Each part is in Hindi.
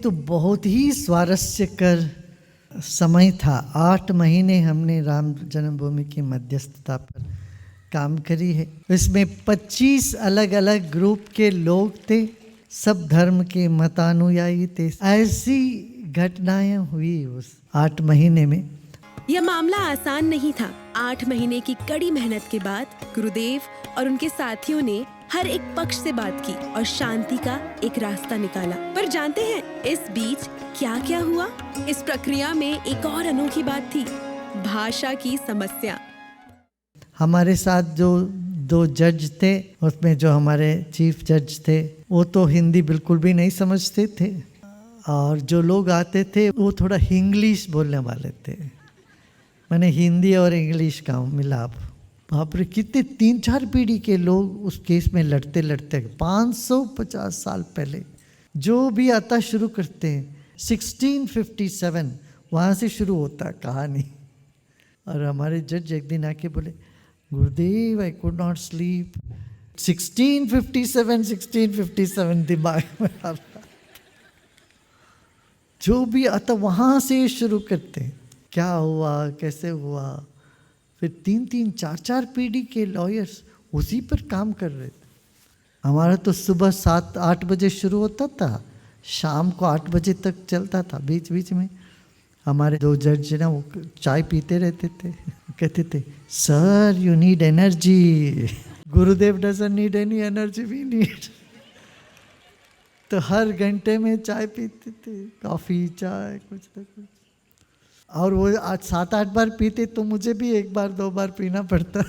तो बहुत ही स्वारस्यकर समय था। 8 महीने हमने राम जन्मभूमि की मध्यस्थता पर काम करी है। इसमें 25 अलग अलग ग्रुप के लोग थे, सब धर्म के मतानुयायी थे। ऐसी घटनाएं हुई उस 8 महीने में। यह मामला आसान नहीं था। 8 महीने की कड़ी मेहनत के बाद गुरुदेव और उनके साथियों ने हर एक पक्ष से बात की और शांति का एक रास्ता निकाला। पर जानते हैं इस बीच क्या क्या हुआ? इस प्रक्रिया में एक और अनोखी बात थी, भाषा की समस्या। हमारे साथ जो 2 जज थे, उसमें जो हमारे चीफ जज थे वो तो हिंदी बिल्कुल भी नहीं समझते थे, और जो लोग आते थे वो थोड़ा इंग्लिश बोलने वाले थे। मैंने हिंदी और इंग्लिश का मिलाप। बाप रे, कितने 3-4 पीढ़ी के लोग उस केस में लड़ते लड़ते 550 साल पहले जो भी आता शुरू करते हैं 1657 वहाँ से शुरू होता है कहानी। और हमारे जज एक दिन आके बोले, गुरुदेव आई कुड नॉट स्लीप, 1657 दिमाग में आ रहा। जो भी आता वहाँ से शुरू करते हैं, क्या हुआ कैसे हुआ। फिर 3-3 4-4 पीढ़ी के लॉयर्स उसी पर काम कर रहे थे। हमारा तो सुबह 7-8 बजे शुरू होता था, शाम को 8 बजे तक चलता था। बीच बीच में हमारे 2 जज ना वो चाय पीते रहते थे, कहते थे sir you need energy. Gurudev doesn't need any energy, we need. तो हर घंटे में चाय पीते थे, कॉफ़ी चाय कुछ ना कुछ। और वो आज 7-8 बार पीते तो मुझे भी 1 बार 2 बार पीना पड़ता।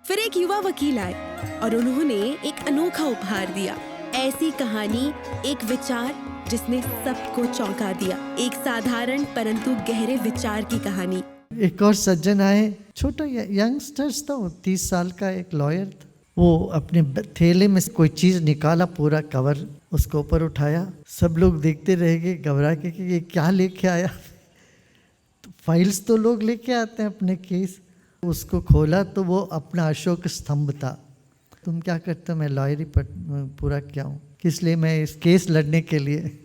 फिर एक युवा वकील आए और उन्होंने एक अनोखा उपहार दिया। ऐसी कहानी, एक विचार जिसने सबको चौंका दिया। एक साधारण परंतु गहरे विचार की कहानी। एक और सज्जन आए, छोटा यंगस्टर्स था, 30 साल का एक लॉयर था। वो अपने थैले में से कोई चीज़ निकाला, पूरा कवर उसके ऊपर उठाया। सब लोग देखते रह गए घबरा के कि ये क्या लेके आया। तो फाइल्स तो लोग लेके आते हैं अपने केस। उसको खोला तो वो अपना अशोक स्तंभ था। तुम क्या करते हो? मैं लॉयरी पूरा किया हूँ, किस लिए? मैं इस केस लड़ने के लिए।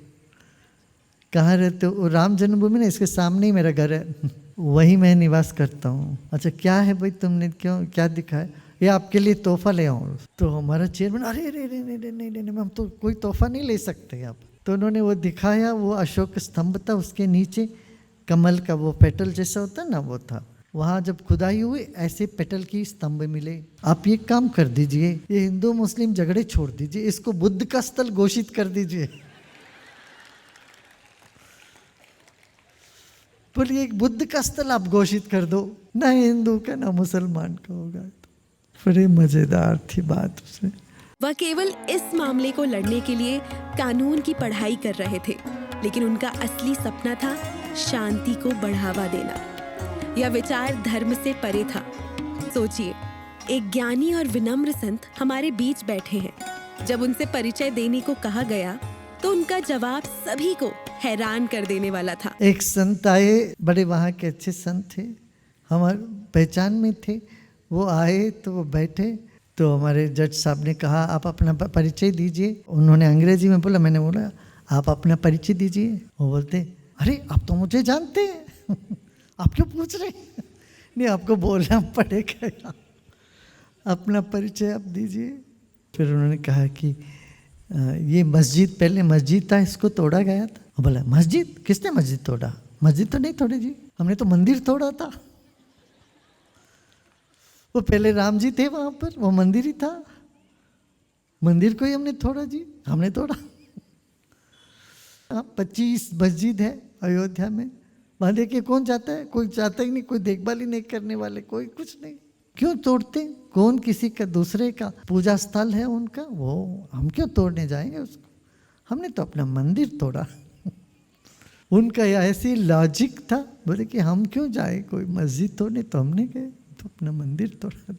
कहाँ रहते हो? राम जन्मभूमि ना, इसके सामने ही मेरा घर है, वहीं मैं निवास करता हूँ। अच्छा क्या है भाई, तुमने क्यों क्या दिखाया? ये आपके लिए तोहफा ले आऊँ। तो हमारा चेयरमैन, अरे अरे अरे नहीं, हम तो कोई तोहफा नहीं ले सकते आप। तो उन्होंने वो दिखाया, वो अशोक स्तंभ था, उसके नीचे कमल का वो पेटल जैसा होता है ना, वो था। वहाँ जब खुदाई हुई ऐसे पेटल की स्तंभ मिले। आप ये काम कर दीजिए, ये हिंदू मुस्लिम झगड़े छोड़ दीजिए, इसको बुद्ध का स्थल घोषित कर दीजिए। बोलिए एक बुद्ध का स्थल आप घोषित कर दो, ना हिंदू का ना मुसलमान का होगा। बड़ी मजेदार थी बात उसमें। वह केवल इस मामले को लड़ने के लिए कानून की पढ़ाई कर रहे थे, लेकिन उनका असली सपना था शांति को बढ़ावा देना। यह विचार धर्म से परे था। सोचिए, एक ज्ञानी और विनम्र संत हमारे बीच बैठे हैं। जब उनसे परिचय देने को कहा गया तो उनका जवाब सभी को हैरान कर देने वाला था। एक संत आए, बड़े वहाँ के अच्छे संत थे, हमारे पहचान में थे। वो आए तो वो बैठे, तो हमारे जज साहब ने कहा आप अपना परिचय दीजिए। उन्होंने अंग्रेजी में बोला, मैंने बोला आप अपना परिचय दीजिए। वो बोलते, अरे आप तो मुझे जानते हैं, आप क्यों पूछ रहे? नहीं, आपको बोलना पड़ेगा, अपना परिचय आप दीजिए। फिर उन्होंने कहा कि ये मस्जिद, पहले मस्जिद था, इसको तोड़ा गया था। वो बोला मस्जिद? किसने मस्जिद तोड़ा? मस्जिद तो नहीं तोड़ी जी, हमने तो मंदिर तोड़ा था। वो पहले राम जी थे वहाँ पर, वो मंदिर ही था, मंदिर को ही हमने तोड़ा जी, हमने तोड़ा। 25 मस्जिद है अयोध्या में, वहाँ देखिए कौन जाता है? कोई जाता ही नहीं, कोई देखभाल ही नहीं करने वाले, कोई कुछ नहीं। क्यों तोड़ते? कौन किसी का दूसरे का पूजा स्थल है उनका, वो हम क्यों तोड़ने जाएंगे उसको? हमने तो अपना मंदिर तोड़ा। उनका ऐसी लॉजिक था, बोले कि हम क्यों जाए कोई मस्जिद तोड़ने, तो हमने गए तो अपना मंदिर तोड़ा।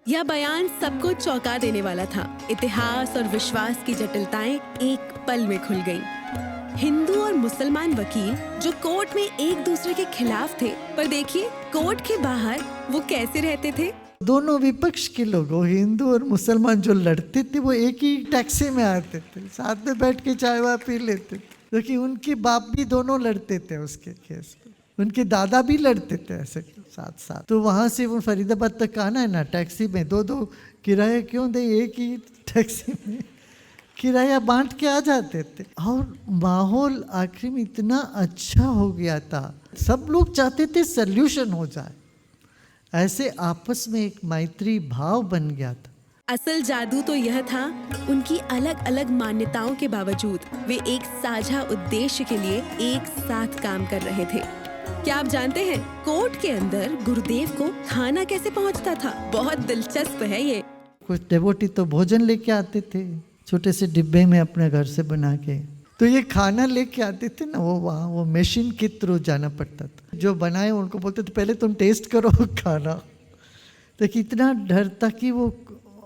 यह बयान सबको चौंका देने वाला था। इतिहास और विश्वास की जटिलताएं एक पल में खुल गईं। हिंदू और मुसलमान वकील जो कोर्ट में एक दूसरे के खिलाफ थे, पर देखिए कोर्ट के बाहर वो कैसे रहते थे। दोनों विपक्ष के लोग, वो हिंदू और मुसलमान जो लड़ते थे, वो एक ही टैक्सी में आते थे, साथ में बैठ के चाय वाय पी लेते थे, क्योंकि उनके बाप भी दोनों लड़ते थे उसके केस में, उनके दादा भी लड़ते थे ऐसे साथ साथ। तो वहाँ से वो फरीदाबाद तक आना है ना, टैक्सी में दो दो किराया क्यों दे, एक ही टैक्सी में किराया बांट के आ जाते थे। और माहौल आखिर में इतना अच्छा हो गया था, सब लोग चाहते थे सल्यूशन हो जाए, ऐसे आपस में एक मैत्री भाव बन गया था। असल जादू तो यह था, उनकी अलग अलग मान्यताओं के बावजूद वे एक साझा उद्देश्य के लिए एक साथ काम कर रहे थे। क्या आप जानते हैं कोर्ट के अंदर गुरुदेव को खाना कैसे पहुंचता था? बहुत दिलचस्प है ये। कुछ डेवोटी तो भोजन लेके आते थे छोटे से डिब्बे में अपने घर से बना के, तो ये खाना लेके आते थे ना, वो वहाँ वो मशीन के थ्रू जाना पड़ता था। जो बनाए उनको बोलते थे पहले तुम टेस्ट करो खाना। तो कितना डर था कि वो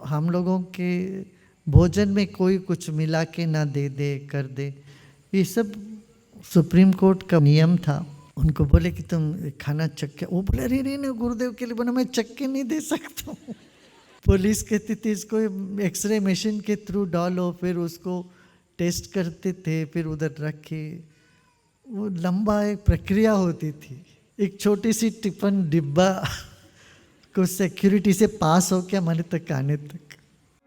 हम लोगों के भोजन में कोई कुछ मिला के ना दे दे कर दे। ये सब सुप्रीम कोर्ट का नियम था। उनको बोले कि तुम खाना चक्के, वो बोले अरे नहीं गुरुदेव के लिए बना, मैं चक्के नहीं दे सकता हूँ। पुलिस कहती थी इसको एक्सरे मशीन के थ्रू डालो, फिर उसको टेस्ट करते थे, फिर उधर रखे। वो लंबा एक प्रक्रिया होती थी। एक छोटी सी टिफिन डिब्बा को सिक्योरिटी से पास हो के हमारे तक आने तक।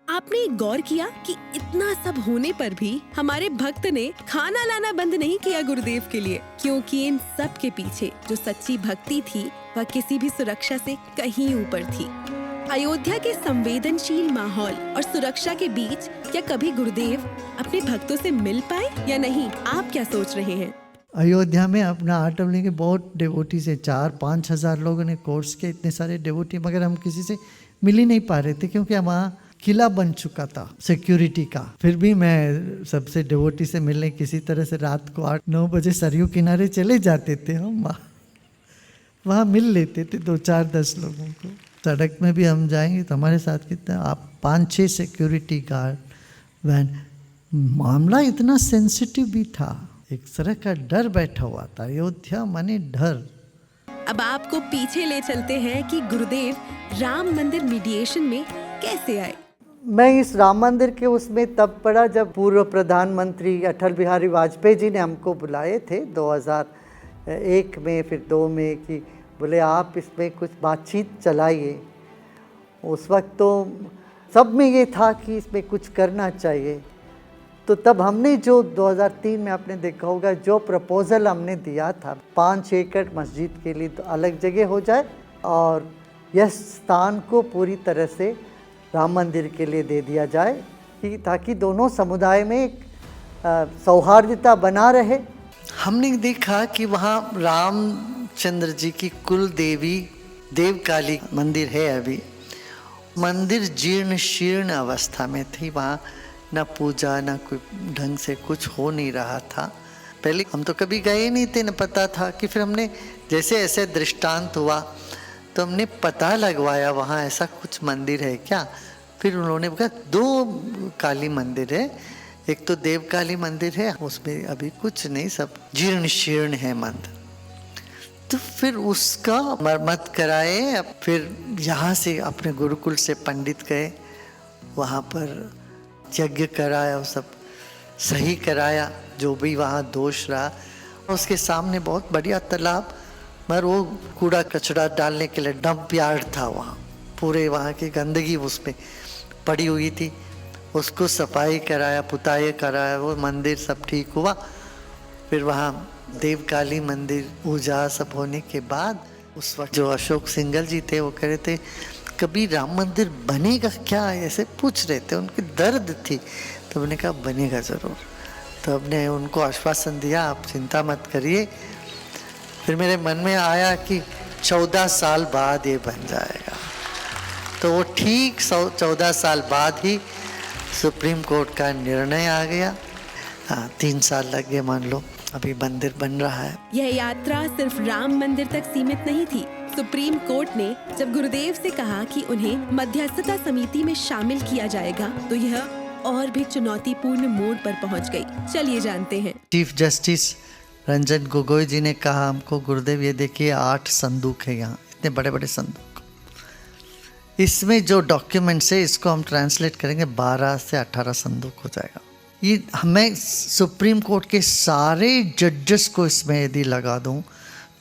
आपने गौर किया कि इतना सब होने पर भी हमारे भक्त ने खाना लाना बंद नहीं किया गुरुदेव के लिए, क्योंकि इन सब के पीछे जो सच्ची भक्ति थी वह किसी भी सुरक्षा से कहीं ऊपर थी। अयोध्या के संवेदनशील माहौल और सुरक्षा के बीच क्या कभी गुरुदेव अपने भक्तों से मिल पाए या नहीं? आप क्या सोच रहे हैं? अयोध्या में अपना आटम लेके बहुत डिवोटी से 4-5 हज़ार लोगों ने कोर्स के, इतने सारे डिवोटी, मगर हम किसी से मिल ही नहीं पा रहे थे क्योंकि वहाँ किला बन चुका था सिक्योरिटी का। फिर भी मैं सबसे डिवोटी से मिलने किसी तरह से रात को 8-9 बजे सरयू किनारे चले जाते थे। हम वहाँ मिल लेते थे 2-4-10 लोगों को। सड़क में भी हम जाएंगे तो हमारे साथ कितना आप 5-6 सिक्योरिटी गार्ड वैन। मामला इतना सेंसिटिव भी था, एक तरह का डर बैठा हुआ था। अयोध्या माने डर। अब आपको पीछे ले चलते हैं कि गुरुदेव राम मंदिर मीडिएशन में कैसे आए। मैं इस राम मंदिर के उसमें तब पड़ा जब पूर्व प्रधानमंत्री अटल बिहारी वाजपेयी जी ने हमको बुलाए थे 2001 में, फिर 2 में, कि बोले आप इसमें कुछ बातचीत चलाइए। उस वक्त तो सब में ये था कि इसमें कुछ करना चाहिए। तो तब हमने जो 2003 में आपने देखा होगा जो प्रपोज़ल हमने दिया था, 5 एकड़ मस्जिद के लिए तो अलग जगह हो जाए और यह स्थान को पूरी तरह से राम मंदिर के लिए दे दिया जाए, कि ताकि दोनों समुदाय में एक सौहार्दता बना रहे। हमने देखा कि वहाँ रामचंद्र जी की कुल देवी देवकाली मंदिर है। अभी मंदिर जीर्ण शीर्ण अवस्था में थी, वहाँ न पूजा न कोई ढंग से कुछ हो नहीं रहा था। पहले हम तो कभी गए नहीं थे, न पता था कि फिर हमने जैसे ऐसे दृष्टांत हुआ तो हमने पता लगवाया वहाँ ऐसा कुछ मंदिर है क्या। फिर उन्होंने कहा 2 काली मंदिर है, एक तो देव काली मंदिर है, उसमें अभी कुछ नहीं, सब जीर्ण शीर्ण है मंदिर। तो फिर उसका मरम्मत कराए। फिर यहाँ से अपने गुरुकुल से पंडित गए, वहाँ पर यज्ञ कराया, सब सही कराया जो भी वहाँ दोष रहा। उसके सामने बहुत बढ़िया तालाब, मगर वो कूड़ा कचरा डालने के लिए डंप यार्ड था वहाँ, पूरे वहाँ की गंदगी उसमें पड़ी हुई थी। उसको सफाई कराया, पुताई कराया, वो मंदिर सब ठीक हुआ। फिर वहाँ देवकाली मंदिर पूजा सब होने के बाद उस वक्त जो अशोक सिंघल जी थे वो कह रहे थे कभी राम मंदिर बनेगा क्या, ऐसे पूछ रहे थे, उनकी दर्द थी। तो मैंने कहा बनेगा ज़रूर। तो हमने उनको आश्वासन दिया आप चिंता मत करिए। फिर मेरे मन में आया कि 14 साल बाद ये बन जाएगा। तो वो ठीक 14 साल बाद ही सुप्रीम कोर्ट का निर्णय आ गया। 3 साल लग गए मान लो, अभी मंदिर बन रहा है। यह यात्रा सिर्फ राम मंदिर तक सीमित नहीं थी। सुप्रीम कोर्ट ने जब गुरुदेव से कहा कि उन्हें मध्यस्थता समिति में शामिल किया जाएगा तो यह और भी चुनौतीपूर्ण मोड़ पर पहुंच गई। चलिए जानते हैं। चीफ जस्टिस रंजन गोगोई जी ने कहा हमको गुरुदेव ये देखिए 8 संदूक है यहाँ, इतने बड़े बड़े संदूक, इसमें जो डॉक्यूमेंट्स है इसको हम ट्रांसलेट करेंगे, 12 से 18 संदूक हो जाएगा। ये मैं सुप्रीम कोर्ट के सारे जजेस को इसमें यदि लगा दूं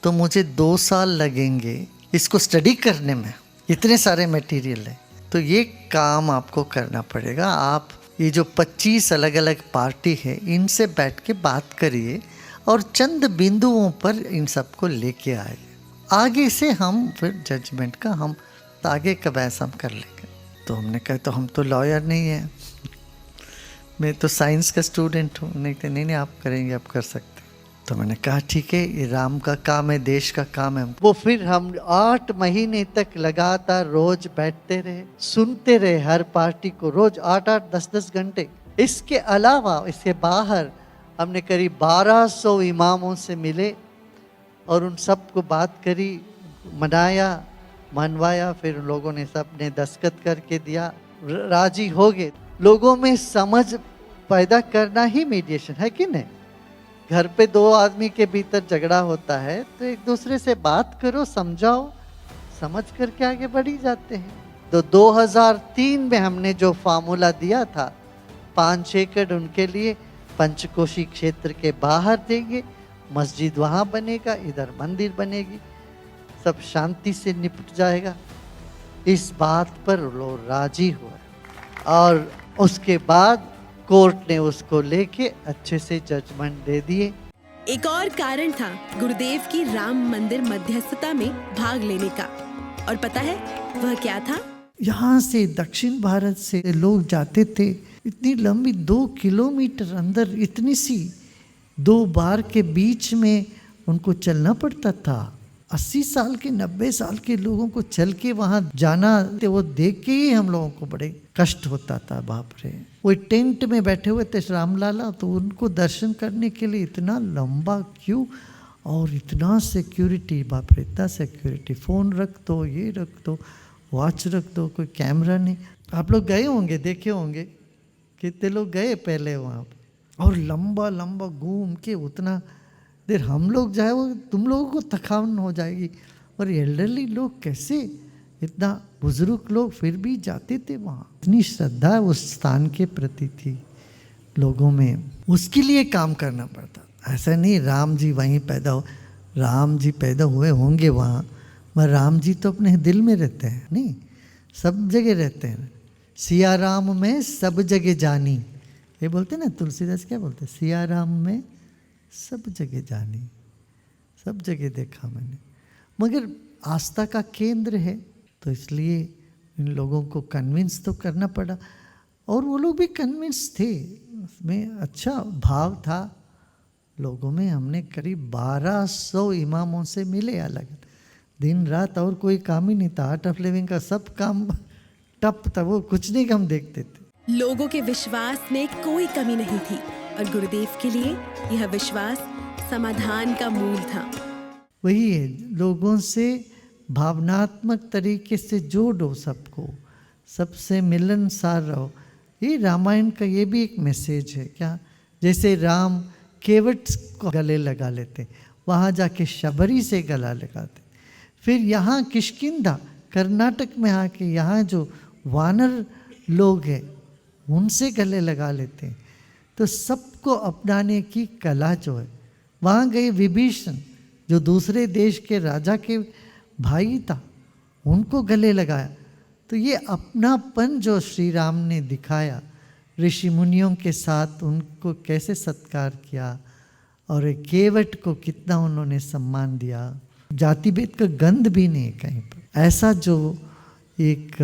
तो मुझे 2 साल लगेंगे इसको स्टडी करने में, इतने सारे मटेरियल है। तो ये काम आपको करना पड़ेगा। आप ये जो 25 अलग अलग पार्टी है इनसे बैठ के बात करिए और चंद बिंदुओं पर इन सबको लेके आए। आगे से हम फिर जजमेंट का हम आगे का बहस हम कर लेंगे। तो हमने कहा तो हम तो लॉयर नहीं है, मैं तो साइंस का स्टूडेंट हूँ। नहीं तो नहीं आप करेंगे, आप कर सकते। तो मैंने कहा ठीक है, ये राम का काम है, देश का काम है। वो फिर हम 8 महीने तक लगातार रोज बैठते रहे, सुनते रहे हर पार्टी को, रोज 8-8 10-10 घंटे। इसके अलावा इसके बाहर हमने करीब 1200 इमामों से मिले और उन सबको बात करी, मनाया, मनवाया। फिर लोगों ने सब ने दस्तखत करके दिया, राजी हो गए। लोगों में समझ पैदा करना ही मीडिएशन है कि नहीं। घर पे 2 आदमी के भीतर झगड़ा होता है तो एक दूसरे से बात करो, समझाओ, समझ करके आगे बढ़ी जाते हैं। तो 2003 में हमने जो फार्मूला दिया था, 5 एकड़ उनके लिए पंचकोशी क्षेत्र के बाहर देंगे, मस्जिद वहाँ बनेगा, इधर मंदिर बनेगी, सब शांति से निपट जाएगा। इस बात पर लोग राजी हुए और उसके बाद कोर्ट ने उसको लेके अच्छे से जजमेंट दे दिए। एक और कारण था गुरुदेव की राम मंदिर मध्यस्थता में भाग लेने का, और पता है वह क्या था? यहाँ से दक्षिण भारत से लोग जाते थे, इतनी लंबी 2 किलोमीटर अंदर, इतनी सी 2 बार के बीच में उनको चलना पड़ता था। 80 साल के 90 साल के लोगों को चल के वहाँ जाना, तो वो देख के ही हम लोगों को बड़े कष्ट होता था। बाप रे, वो टेंट में बैठे हुए थे रामलाला, तो उनको दर्शन करने के लिए इतना लंबा क्यू और इतना सिक्योरिटी। बाप रे, इतना सिक्योरिटी, फ़ोन रख दो, ये रख दो, वॉच रख दो, कोई कैमरा नहीं। आप लोग गए होंगे, देखे होंगे, कितने लोग गए पहले वहाँ पर। और लंबा लंबा घूम के उतना देर हम लोग जाए, वो तुम लोगों को थकान हो जाएगी। और एल्डरली लोग कैसे, इतना बुजुर्ग लोग फिर भी जाते थे वहाँ। इतनी श्रद्धा उस स्थान के प्रति थी लोगों में, उसके लिए काम करना पड़ता। ऐसा नहीं राम जी वहीं पैदा हो, राम जी पैदा हुए होंगे वहाँ, मगर राम जी तो अपने दिल में रहते हैं, नहीं सब जगह रहते हैं। सिया राम में सब जगह जानी, ये बोलते ना तुलसीदास, क्या बोलते, सिया राम में सब जगह जानी, सब जगह देखा मैंने। मगर आस्था का केंद्र है, तो इसलिए इन लोगों को कन्विंस तो करना पड़ा, और वो लोग भी कन्विंस थे। उसमें अच्छा भाव था लोगों में। हमने करीब 1200 इमामों से मिले, अलग दिन रात, और कोई काम ही नहीं था। आर्ट ऑफ लिविंग का सब काम टप था, वो कुछ नहीं हम देखते थे। लोगों के विश्वास में कोई कमी नहीं थी, और गुरुदेव के लिए यह विश्वास समाधान का मूल था। वही है, लोगों से भावनात्मक तरीके से जोड़ो सबको, सबसे मिलनसार रहो। ये रामायण का ये भी एक मैसेज है क्या, जैसे राम केवट को गले लगा लेते, वहाँ जाके शबरी से गला लगाते, फिर यहाँ किष्किंधा कर्नाटक में आके यहाँ जो वानर लोग हैं उनसे गले लगा लेते हैं। तो सबको अपनाने की कला जो है, वहाँ गए विभीषण जो दूसरे देश के राजा के भाई था, उनको गले लगाया। तो ये अपनापन जो श्री राम ने दिखाया, ऋषि मुनियों के साथ उनको कैसे सत्कार किया, और एक केवट को कितना उन्होंने सम्मान दिया, जाति भेद का गंध भी नहीं कहीं पर। ऐसा जो एक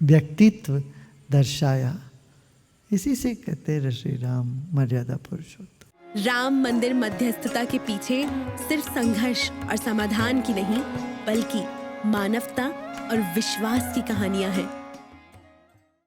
व्यक्तित्व दर्शाया, इसी से कहते हैं श्री राम मर्यादा पुरुषोत्तम। राम मंदिर मध्यस्थता के पीछे सिर्फ संघर्ष और समाधान की नहीं, बल्कि मानवता और विश्वास की कहानियां हैं।